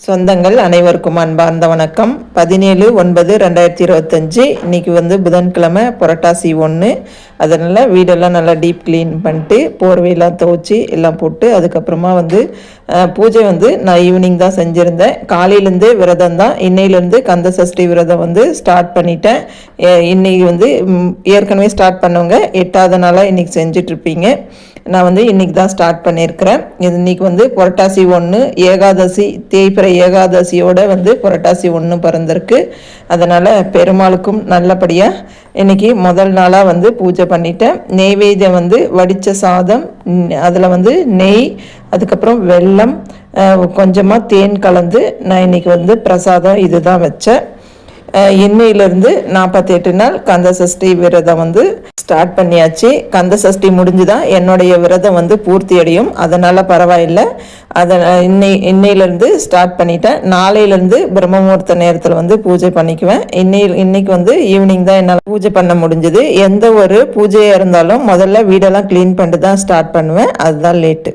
சொந்தங்கள் அனைவருக்கும் அன்பார்ந்த வணக்கம். 17/9/2025 இன்னைக்கு புதன்கிழமை, புரட்டாசி 1. அதனால் வீடெல்லாம் நல்லா டீப் க்ளீன் பண்ணிட்டு போர்வையெல்லாம் துவச்சி எல்லாம் போட்டு அதுக்கப்புறமா பூஜை நான் ஈவினிங் தான் செஞ்சுருந்தேன். காலையிலேருந்து விரதம் தான். இன்னையிலேருந்து கந்த சஷ்டி விரதம் ஸ்டார்ட் பண்ணிட்டேன். இன்னைக்கு ஏற்கனவே ஸ்டார்ட் பண்ணவங்க 8வது நாளாக இன்றைக்கி செஞ்சிட்ருப்பீங்க. நான் இன்றைக்கி தான் ஸ்டார்ட் பண்ணியிருக்கிறேன். இன்றைக்கி புரட்டாசி 1 ஏகாதசி, தேய்பிறை ஏகாதசியோட புரட்டாசி 1 பிறந்திருக்கு. அதனால் பெருமாளுக்கும் நல்லபடியாக இன்றைக்கி முதல் நாளாக பூஜை பண்ணிட்டேன். நெய்வேத்தியம் வடித்த சாதம், அதில் நெய், அதுக்கப்புறம் வெல்லம், கொஞ்சமாக தேன் கலந்து நான் இன்றைக்கி பிரசாதம் இது தான் வச்சேன். இன்னையிலேருந்து 48 நாள் கந்த சஷ்டி விரதம் ஸ்டார்ட் பண்ணியாச்சு. கந்த சஷ்டி முடிஞ்சுதான் என்னுடைய விரதம் பூர்த்தி அடையும். அதனால் பரவாயில்லை. இன்னையிலேருந்து ஸ்டார்ட் பண்ணிட்டேன். நாளையிலேருந்து பிரம்ம முகூர்த்த நேரத்தில் பூஜை பண்ணிக்குவேன். இன்னைக்கு ஈவினிங் தான் என்னால் பூஜை பண்ண முடிஞ்சுது. எந்த ஒரு பூஜையாக இருந்தாலும் முதல்ல வீடெல்லாம் க்ளீன் பண்ணிட்டு தான் ஸ்டார்ட் பண்ணுவேன். அதுதான் லேட்டு.